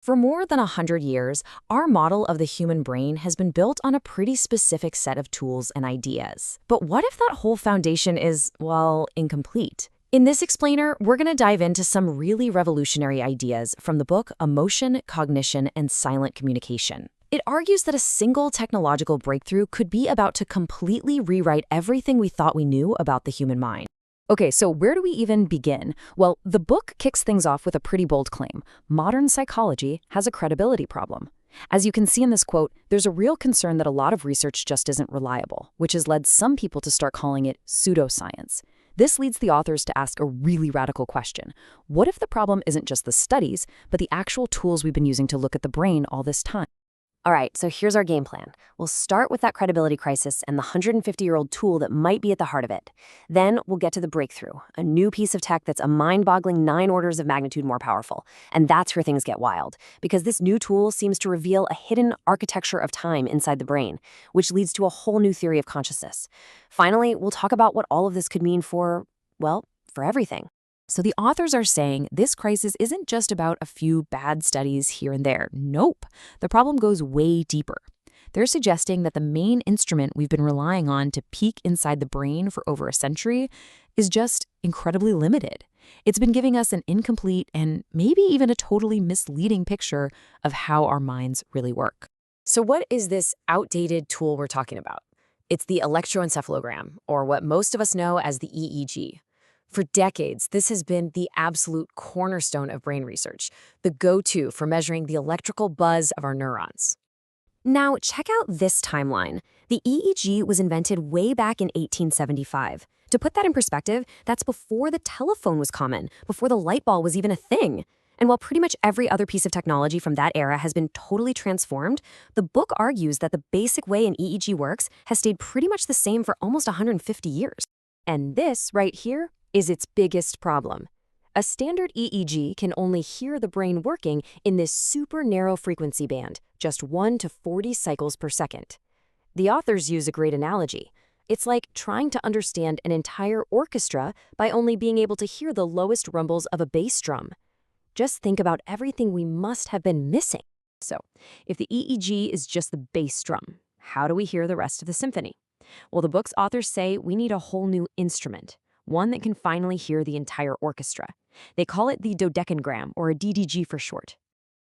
For more than 100 years, our model of the human brain has been built on a pretty specific set of tools and ideas. But what if that whole foundation is, well, incomplete? In this explainer, we're going to dive into some really revolutionary ideas from the book Emotion, Cognition, and Silent Communication. It argues that a single technological breakthrough could be about to completely rewrite everything we thought we knew about the human mind. Okay, so where do we even begin? Well, the book kicks things off with a pretty bold claim. Modern psychology has a credibility problem. As you can see in this quote, there's a real concern that a lot of research just isn't reliable, which has led some people to start calling it pseudoscience. This leads the authors to ask a really radical question. What if the problem isn't just the studies, but the actual tools we've been using to look at the brain all this time? All right, so here's our game plan. We'll start with that credibility crisis and the 150-year-old tool that might be at the heart of it. Then we'll get to the breakthrough, a new piece of tech that's a mind-boggling 9 orders of magnitude more powerful. And that's where things get wild, because this new tool seems to reveal a hidden architecture of time inside the brain, which leads to a whole new theory of consciousness. Finally, we'll talk about what all of this could mean for, well, for everything. So the authors are saying this crisis isn't just about a few bad studies here and there. Nope. The problem goes way deeper. They're suggesting that the main instrument we've been relying on to peek inside the brain for over a century is just incredibly limited. It's been giving us an incomplete and maybe even a totally misleading picture of how our minds really work. So what is this outdated tool we're talking about? It's the electroencephalogram, or what most of us know as the EEG. For decades, this has been the absolute cornerstone of brain research, the go-to for measuring the electrical buzz of our neurons. Now, check out this timeline. The EEG was invented way back in 1875. To put that in perspective, that's before the telephone was common, before the light bulb was even a thing. And while pretty much every other piece of technology from that era has been totally transformed, the book argues that the basic way an EEG works has stayed pretty much the same for almost 150 years. And this right here is its biggest problem. A standard EEG can only hear the brain working in this super narrow frequency band, just 1 to 40 cycles per second. The authors use a great analogy. It's like trying to understand an entire orchestra by only being able to hear the lowest rumbles of a bass drum. Just think about everything we must have been missing. So, if the EEG is just the bass drum, how do we hear the rest of the symphony? Well, the book's authors say we need a whole new instrument, one that can finally hear the entire orchestra. They call it the Dodecanogram, or a DDG for short.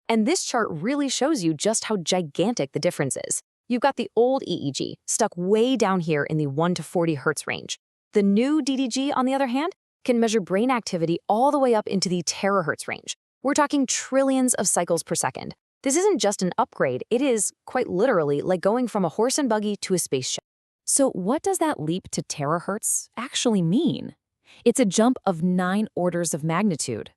And this chart really shows you just how gigantic the difference is. You've got the old EEG stuck way down here in the 1 to 40 hertz range. The new DDG, on the other hand, can measure brain activity all the way up into the terahertz range. We're talking trillions of cycles per second. This isn't just an upgrade, it is, quite literally, like going from a horse and buggy to a spaceship. So what does that leap to terahertz actually mean? It's a jump of 9 orders of magnitude.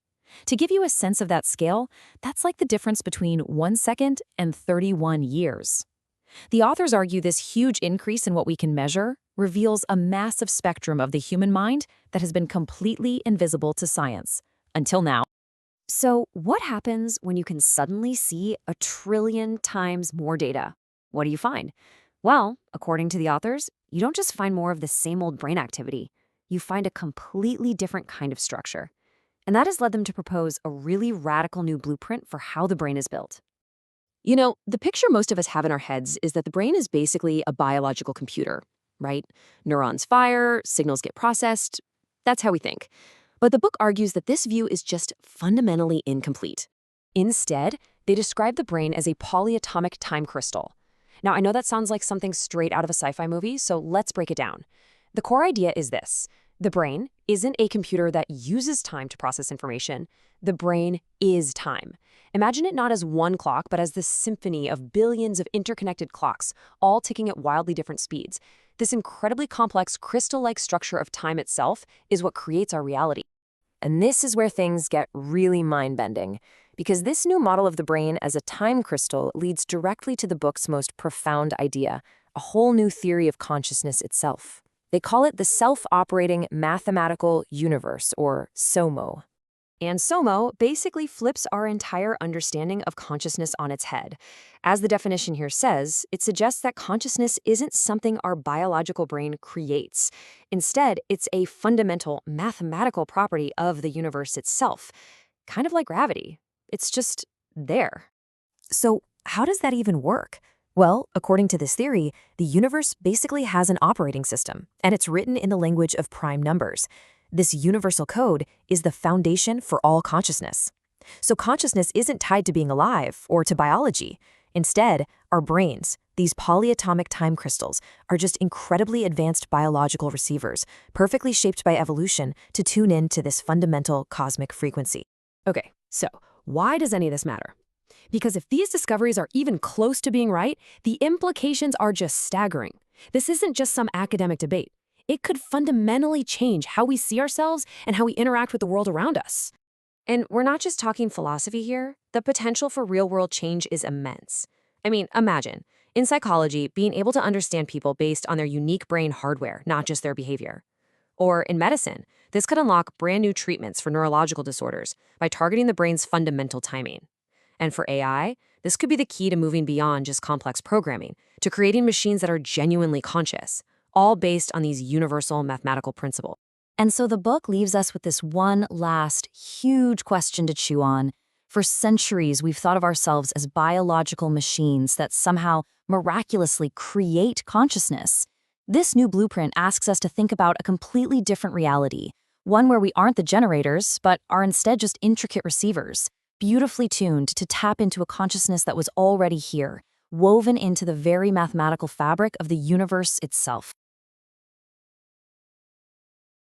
To give you a sense of that scale, that's like the difference between 1 second and 31 years. The authors argue this huge increase in what we can measure reveals a massive spectrum of the human mind that has been completely invisible to science, until now. So what happens when you can suddenly see 1 trillion times more data? What do you find? Well, according to the authors, you don't just find more of the same old brain activity. You find a completely different kind of structure. And that has led them to propose a really radical new blueprint for how the brain is built. You know, the picture most of us have in our heads is that the brain is basically a biological computer, right? Neurons fire, signals get processed. That's how we think. But the book argues that this view is just fundamentally incomplete. Instead, they describe the brain as a polyatomic time crystal. Now, I know that sounds like something straight out of a sci-fi movie, so let's break it down. The core idea is this. The brain isn't a computer that uses time to process information. The brain is time. Imagine it not as one clock, but as this symphony of billions of interconnected clocks, all ticking at wildly different speeds. This incredibly complex, crystal-like structure of time itself is what creates our reality. And this is where things get really mind-bending, because this new model of the brain as a time crystal leads directly to the book's most profound idea, a whole new theory of consciousness itself. They call it the self-operating mathematical universe, or SOMU. And SOMU basically flips our entire understanding of consciousness on its head. As the definition here says, it suggests that consciousness isn't something our biological brain creates. Instead, it's a fundamental mathematical property of the universe itself, kind of like gravity. It's just there. So how does that even work? Well, according to this theory, the universe basically has an operating system, and it's written in the language of prime numbers. This universal code is the foundation for all consciousness. So consciousness isn't tied to being alive or to biology. Instead, our brains, these polyatomic time crystals, are just incredibly advanced biological receivers, perfectly shaped by evolution to tune in to this fundamental cosmic frequency. Okay, so why does any of this matter? Because if these discoveries are even close to being right, the implications are just staggering. This isn't just some academic debate. It could fundamentally change how we see ourselves and how we interact with the world around us. And we're not just talking philosophy here. The potential for real-world change is immense. I mean, imagine, in psychology, being able to understand people based on their unique brain hardware, not just their behavior. Or in medicine, this could unlock brand new treatments for neurological disorders by targeting the brain's fundamental timing. And for AI, this could be the key to moving beyond just complex programming, to creating machines that are genuinely conscious, all based on these universal mathematical principles. And so the book leaves us with this one last huge question to chew on. For centuries, we've thought of ourselves as biological machines that somehow miraculously create consciousness. This new blueprint asks us to think about a completely different reality, one where we aren't the generators, but are instead just intricate receivers, beautifully tuned to tap into a consciousness that was already here, woven into the very mathematical fabric of the universe itself.